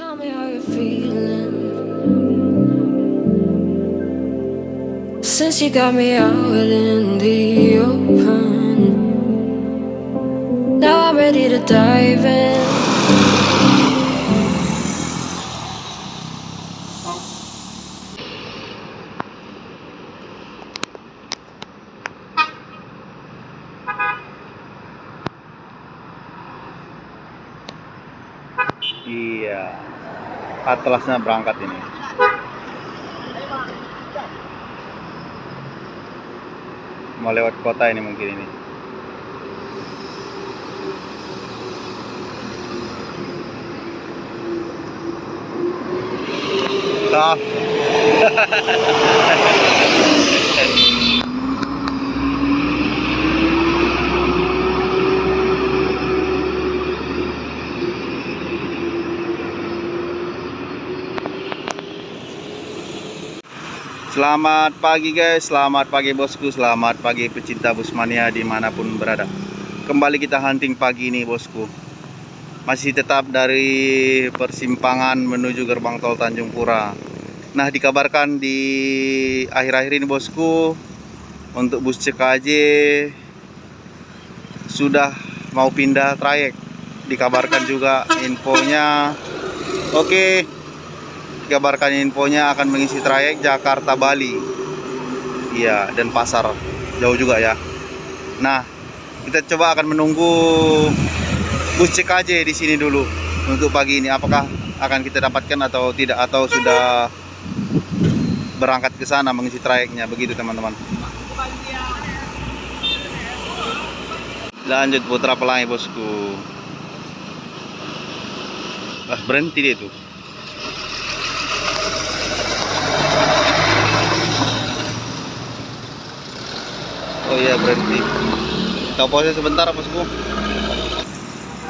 Tell me how you're feeling since you got me out in the open. Now I'm ready to dive in. Iya, atlasnya berangkat ini. Mau lewat kota ini mungkin ini. Stop. Selamat pagi guys, selamat pagi bosku, selamat pagi pecinta busmania dimanapun berada. Kembali kita hunting pagi ini bosku. Masih tetap dari persimpangan menuju gerbang tol Tanjung Pura. Nah, dikabarkan di akhir-akhir ini bosku, untuk bus CKJ sudah mau pindah trayek. Dikabarkan juga infonya, oke. Dikabarkan infonya akan mengisi trayek Jakarta Bali. Iya, dan pasar jauh juga ya. Nah, kita coba akan menunggu bus CKJ di sini dulu untuk pagi ini. Apakah akan kita dapatkan atau tidak, atau sudah berangkat ke sana mengisi trayeknya, begitu teman-teman. Lanjut Putra Pelangi bosku. Berhenti dia tuh. Oh iya, berhenti. Kita pause sebentar bosku.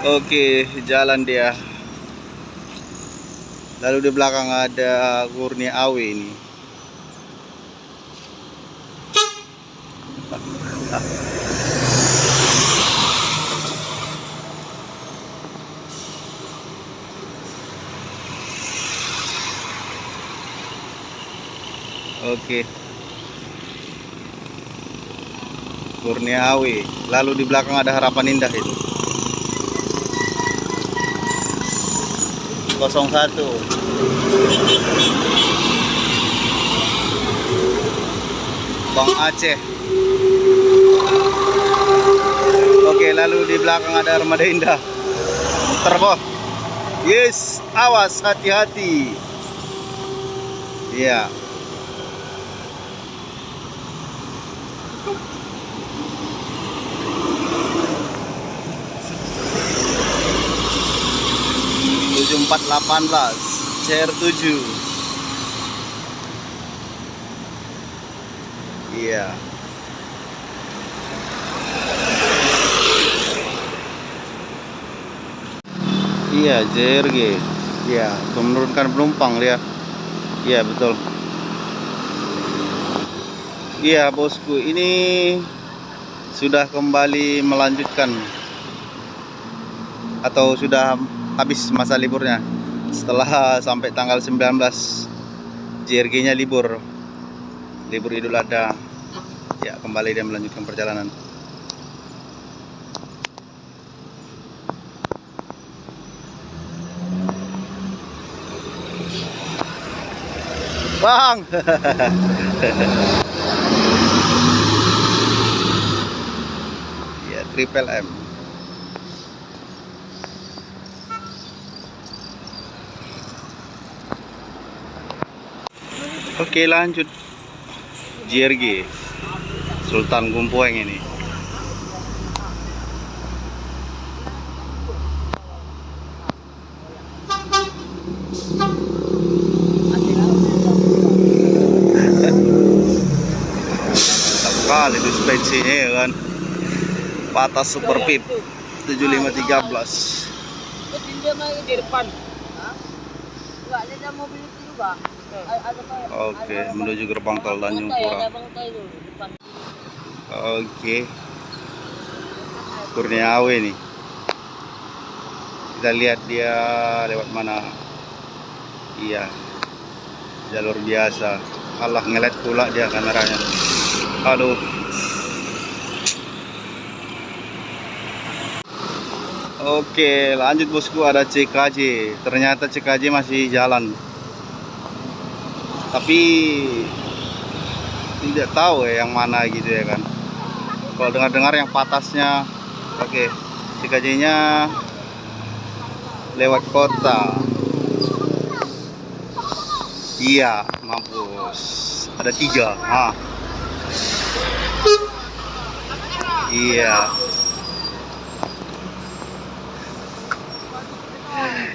Oke, jalan dia. Lalu di belakang ada Kurnia Awe ini. Oke. Kurnia Awe. Lalu di belakang ada Harapan Indah itu. 01. Bang Aceh. Oke, lalu di belakang ada Armada Indah. Terbang. Yes, awas, hati-hati. Iya. Tujuh 418 CR7. Iya. Iya, JRG. Iya, menurunkan penumpang dia. Iya, betul. Iya, bosku, ini sudah kembali melanjutkan atau sudah habis masa liburnya. Setelah sampai tanggal 19 JRG-nya libur Idul Adha. Ya, kembali dia melanjutkan perjalanan. Bang. Ya, Triple M. Oke, lanjut. JRG Sultan Gumpueng ini. Kali suspensinya ya kan, patah super pip 7513. Di depan. Enggak ada mobil itu juga. Oke, menuju gerbang tol Tanjung Pura. Oke, Kurnia Awe nih. Kita lihat dia lewat mana. Iya, jalur biasa. Allah, ngelet pula dia kameranya. Aduh. Oke, lanjut bosku, ada CKJ. Ternyata CKJ masih jalan. Tapi tidak tahu ya yang mana gitu ya kan. Kalau dengar-dengar yang patasnya, oke, CKJ-nya lewat kota. Iya, mampus. Ada 3. Ah. Iya.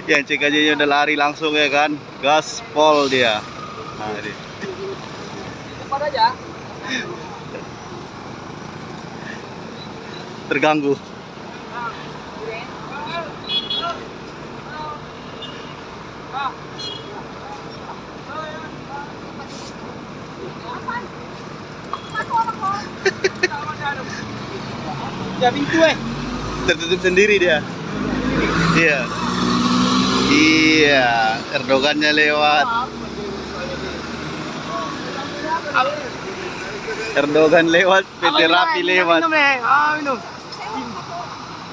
Yang CKJ-nya udah lari langsung ya kan. Gaspol dia. Nah, ini. Cepat aja. Terganggu. Ya pintu Tertutup sendiri dia. Iya. Iya, Erdogannya lewat. Erdogan lewat, PT Rapi lewat. Minum.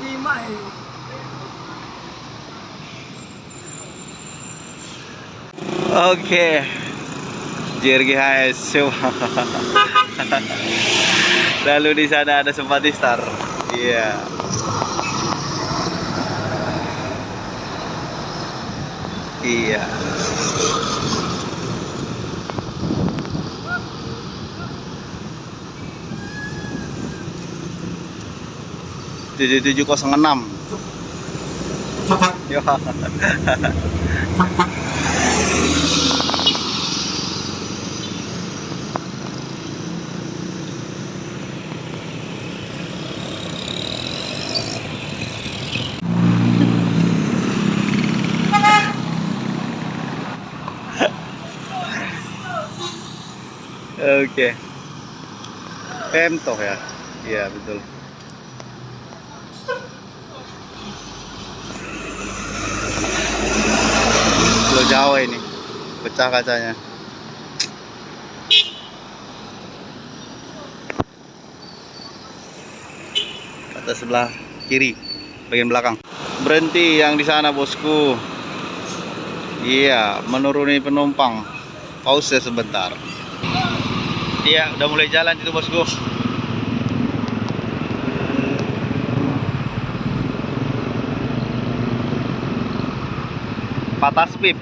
5. Oke. JRGHS coba. Lalu di sana ada Simpati Star. Iya. Iya. Tujuh 7706. Yo. Oke. Pemtoh ya. Iya, betul. Pulau Jawa ini. Pecah kacanya. Kata sebelah kiri, bagian belakang. Berhenti yang di sana, bosku. Iya, menuruni penumpang. Pause sebentar. Iya, udah mulai jalan itu, bosku. Patas pip.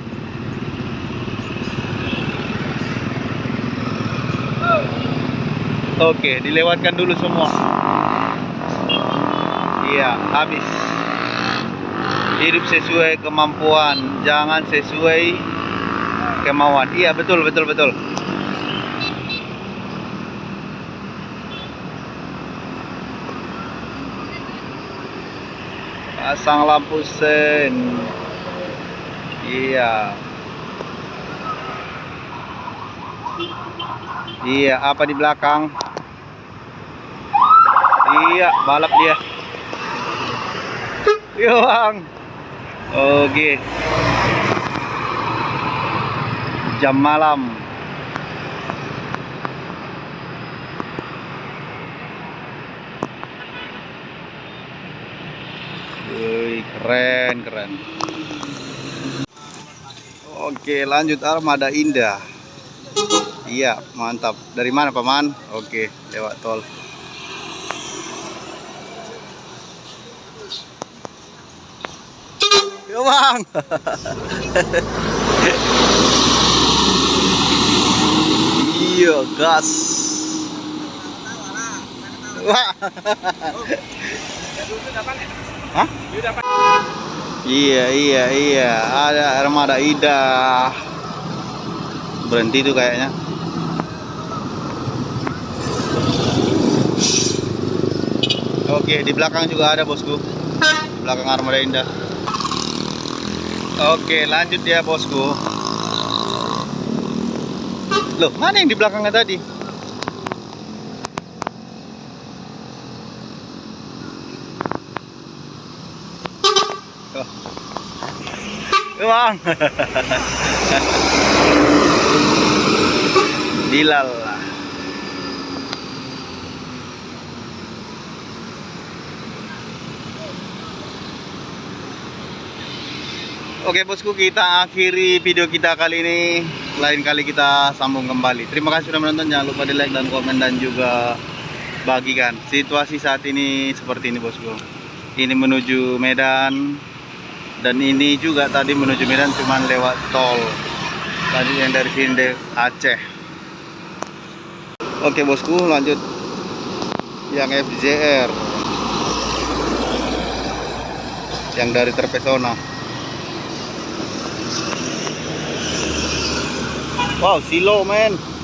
Oke, dilewatkan dulu semua. Iya, habis. Hidup sesuai kemampuan, jangan sesuai kemauan. Iya, betul. Pasang lampu sen. Iya. Iya, apa di belakang? Iya, balap dia. Yo, Bang. Oke. Jam malam. Wih, keren. Oke, lanjut Armada Indah. Iya, mantap. Dari mana, Paman? Oke, lewat tol. Yo, Bang. Iya, gas. Wah. Hah? Iya. Ada Armada Indah. Berhenti tuh kayaknya. Oke, di belakang juga ada, bosku. Di belakang Armada Indah. Oke, lanjut ya, bosku. Loh, mana yang di belakangnya tadi? bang. Bilal. Oke bosku, kita akhiri video kita kali ini. Lain kali kita sambung kembali. Terima kasih sudah menonton. Jangan lupa di like dan komen dan juga bagikan. Situasi saat ini seperti ini bosku. Ini menuju Medan. Dan ini juga tadi menuju Medan cuman lewat tol. Tadi yang dari sini dari Aceh. Oke bosku, lanjut yang FJR. Yang dari terpesona. Wow, silo men.